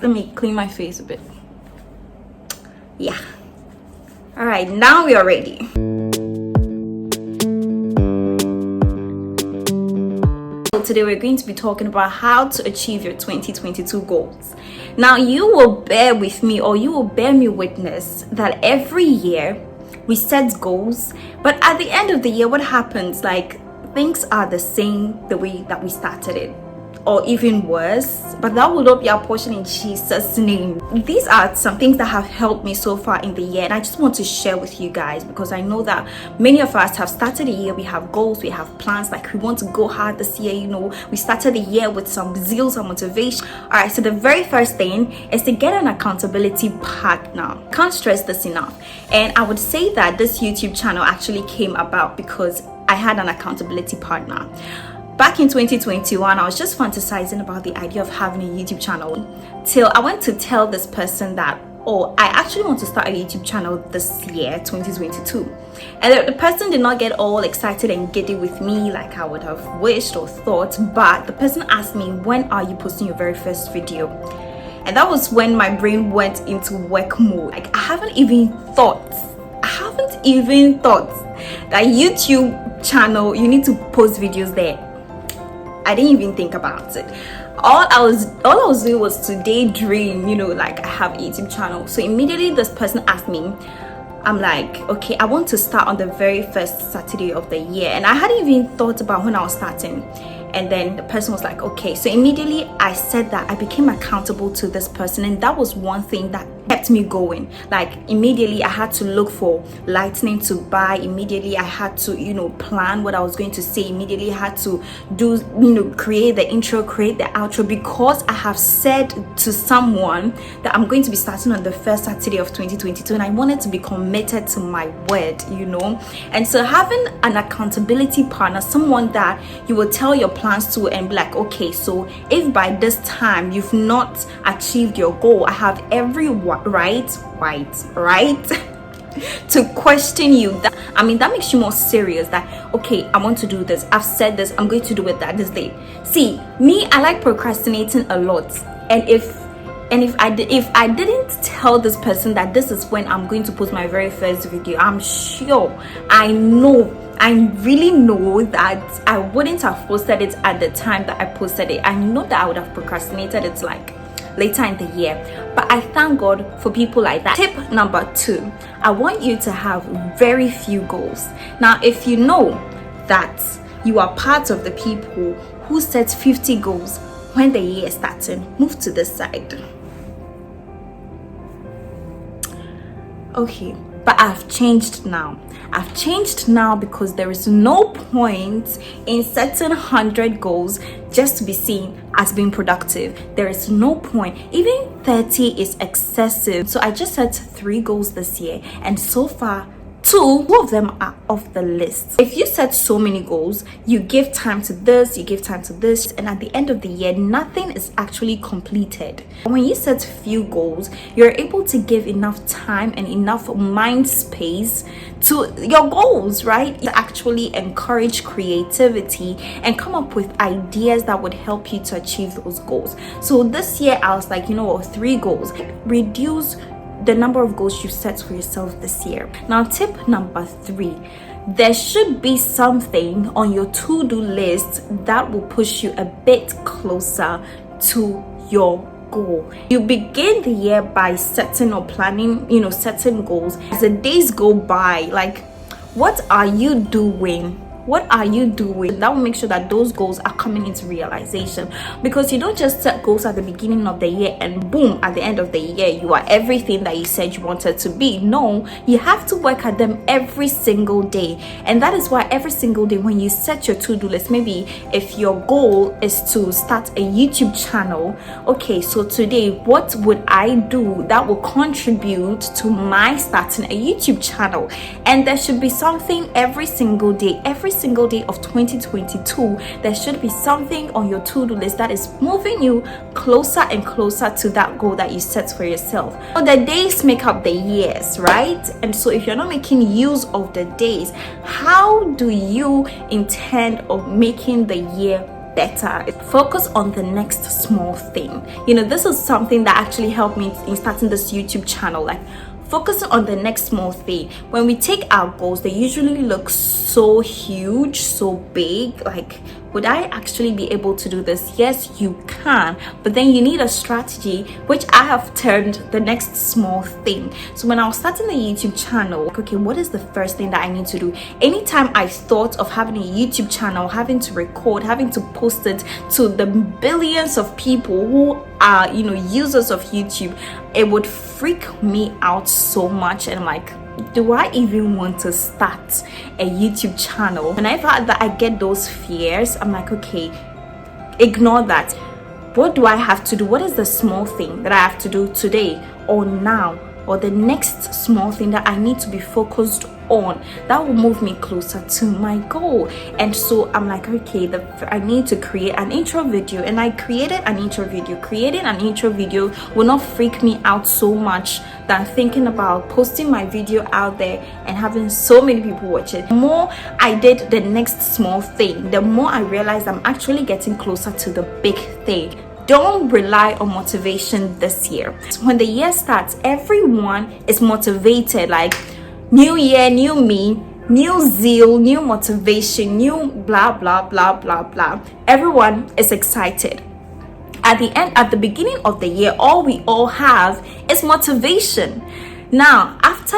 Let me clean my face a bit. Yeah. All right, now we are ready. So today we're going to be talking about how to achieve your 2022 goals. Now you will bear with me, or you will bear me witness that every year we set goals, but at the end of the year, what happens? Like, things are the same the way that we started it, or even worse. But that will not be our portion in Jesus' name. These are some things that have helped me so far in the year, and I just want to share with you guys, because I know that many of us have started the year, we have goals, we have plans, like we want to go hard this year. You know, we started the year with some zeal, some motivation. All right, so the very first thing is to get an accountability partner. Can't stress this enough. And I would say that this YouTube channel actually came about because I had an accountability partner. Back in 2021, I was just fantasizing about the idea of having a YouTube channel, till I went to tell this person that, oh, I actually want to start a YouTube channel this year, 2022. And the person did not get all excited and giddy with me like I would have wished or thought, but the person asked me, when are you posting your very first video? And that was when my brain went into work mode. Like, I haven't even thought that YouTube channel, you need to post videos there. I didn't even think about it. All I was doing was to daydream, you know, like I have a YouTube channel. So immediately this person asked me, I'm like, okay, I want to start on the very first Saturday of the year. And I hadn't even thought about when I was starting. And then the person was like, okay. So immediately I said that I became accountable to this person. And that was one thing that kept me going. Like, immediately I had to look for lightning to buy. Immediately I had to, you know, plan what I was going to say. Immediately I had to do, you know, create the intro, create the outro, because I have said to someone that I'm going to be starting on the first Saturday of 2022. And I wanted to be committed to my word, you know. And so having an accountability partner, someone that you will tell your plans to and be like, okay, so if by this time you've not achieved your goal, I have every right to question you. That makes you more serious, that okay, I want to do this, I've said this, I'm going to do it this day. See, me, I like procrastinating a lot. And if I didn't tell this person that this is when I'm going to post my very first video, I'm sure, I really know that I wouldn't have posted it at the time that I posted it. I know that I would have procrastinated it like later in the year. But I thank God for people like that. Tip number 2, I want you to have very few goals. Now, if you know that you are part of the people who set 50 goals when the year is starting, move to this side. Okay, but I've changed now because there is no point in setting 100 goals just to be seen as being productive. There is no point. Even 30 is excessive. So I just set 3 goals this year, and so far 2 of them are off the list. If you set so many goals, you give time to this, you give time to this, and at the end of the year, nothing is actually completed. When you set few goals, you're able to give enough time and enough mind space to your goals, right? To actually encourage creativity and come up with ideas that would help you to achieve those goals. So this year, I was like, 3 goals. Reduce the number of goals you set for yourself this year. Now, tip number 3, there should be something on your to-do list that will push you a bit closer to your goal. You begin the year by setting or planning, setting goals. As the days go by, like, what are you doing? That will make sure that those goals are coming into realization, because you don't just set goals at the beginning of the year and boom, at the end of the year you are everything that you said you wanted to be. No, you have to work at them every single day. And that is why every single day when you set your to-do list, maybe if your goal is to start a YouTube channel, okay, so today what would I do that will contribute to my starting a YouTube channel? And there should be something every single day of 2022. There should be something on your to-do list that is moving you closer and closer to that goal that you set for yourself. So the days make up the years, right? And so if you're not making use of the days, how do you intend of making the year better. Focus on the next small thing. You know, this is something that actually helped me in starting this YouTube channel. Like, focusing on the next small thing. When we take our goals, they usually look so huge, so big. Like, would I actually be able to do this? Yes, you can, but then you need a strategy, which I have turned the next small thing. So when I was starting the YouTube channel, like, okay, what is the first thing that I need to do? Anytime I thought of having a YouTube channel, having to record, having to post it to the billions of people who are, you know, users of YouTube, it would freak me out so much. And I'm like, do I even want to start a YouTube channel? Whenever that I get those fears, I'm like, okay, ignore that. What do I have to do? What is the small thing that I have to do today or now, or the next small thing that I need to be focused on that will move me closer to my goal? And so I'm like, okay, I need to create an intro video, and I created an intro video. Creating an intro video will not freak me out so much than thinking about posting my video out there and having so many people watch it. The more I did the next small thing, the more I realized I'm actually getting closer to the big thing. Don't rely on motivation this year. When the year starts, everyone is motivated, like, new year, new me, new zeal, new motivation, new blah blah blah blah blah. Everyone is excited. At the beginning of the year, all we all have is motivation. Now, after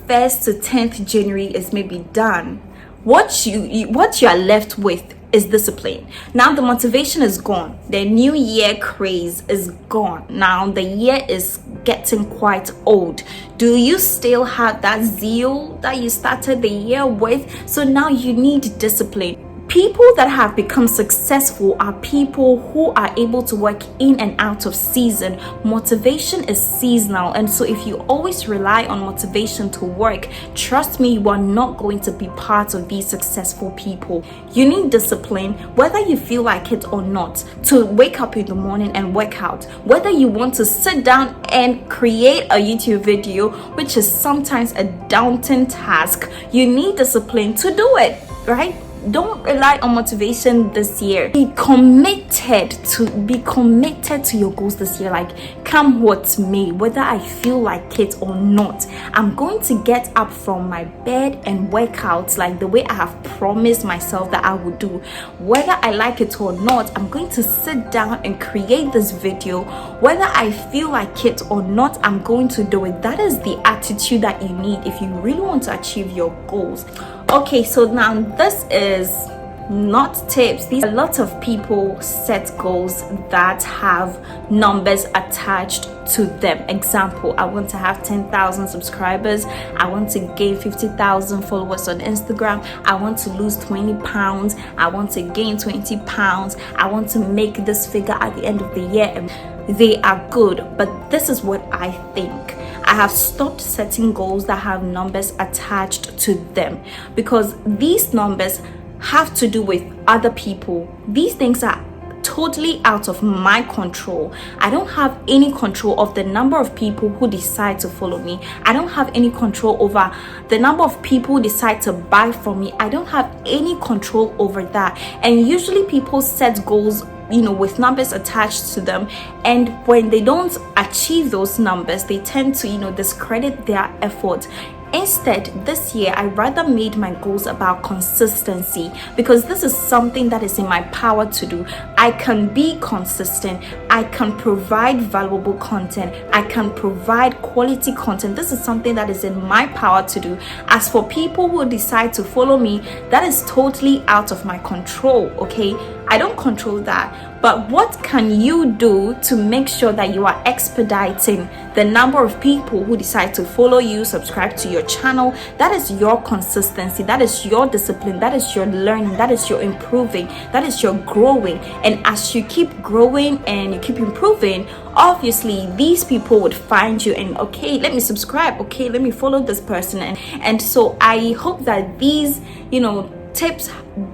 1st to 10th January is maybe done, what you are left with is discipline. Now the motivation is gone. The new year craze is gone. Now the year is getting quite old. Do you still have that zeal that you started the year with? So now you need discipline. People that have become successful are people who are able to work in and out of season. Motivation is seasonal, and so if you always rely on motivation to work, trust me, you are not going to be part of these successful people. You need discipline, whether you feel like it or not, to wake up in the morning and work out. Whether you want to sit down and create a YouTube video, which is sometimes a daunting task, you need discipline to do it, right? Don't rely on motivation this year. Be committed to your goals this year. Like, come what may, whether I feel like it or not, I'm going to get up from my bed and work out like the way I have promised myself that I would do. Whether I like it or not, I'm going to sit down and create this video. Whether I feel like it or not, I'm going to do it. That is the attitude that you need if you really want to achieve your goals. Okay, so now this is not tips. A lot of people set goals that have numbers attached to them. Example, I want to have 10,000 subscribers. I want to gain 50,000 followers on Instagram. I want to lose 20 pounds. I want to gain 20 pounds. I want to make this figure at the end of the year. And they are good, but this is what I think. I have stopped setting goals that have numbers attached to them, because these numbers have to do with other people. These things are totally out of my control. I don't have any control of the number of people who decide to follow me. I don't have any control over the number of people who decide to buy from me. I don't have any control over that. And usually people set goals, you know, with numbers attached to them, and when they don't achieve those numbers, they tend to, you know, discredit their effort. Instead, this year, I rather made my goals about consistency, because this is something that is in my power to do. I can be consistent. I can provide valuable content. I can provide quality content. This is something that is in my power to do. As for people who decide to follow me, that is totally out of my control, okay? I don't control that. But what can you do to make sure that you are expediting the number of people who decide to follow you, subscribe to your channel? That is your consistency. That is your discipline. That is your learning. That is your improving. That is your growing. And as you keep growing and you keep improving, obviously these people would find you and, okay, let me subscribe. Okay, let me follow this person. And so I hope that these, you know, tips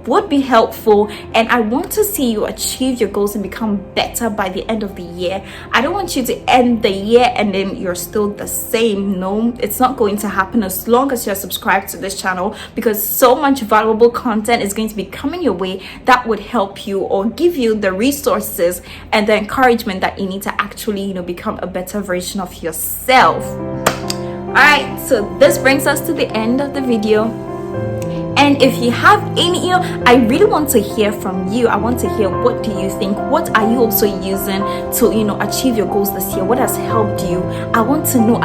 would be helpful, and I want to see you achieve your goals and become better by the end of the year. I don't want you to end the year and then you're still the same. No, it's not going to happen as long as you're subscribed to this channel, because so much valuable content is going to be coming your way that would help you or give you the resources and the encouragement that you need to actually become a better version of yourself. All right, so this brings us to the end of the video. And if you have any, I really want to hear from you. I want to hear, what do you think? What are you also using to, achieve your goals this year? What has helped you? I want to know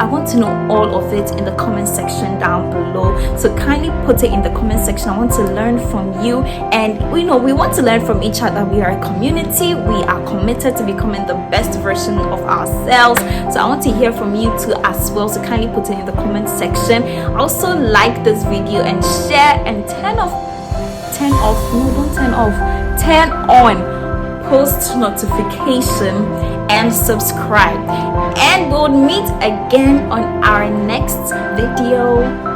all of it in the comment section down below. So kindly put it in the comment section. I want to learn from you, and we want to learn from each other. We are a community. We are committed to becoming the best version of ourselves. So I want to hear from you too as well. So kindly put it in the comment section. Also, like this video and share, and turn on post notification and subscribe, and we'll meet again on our next video.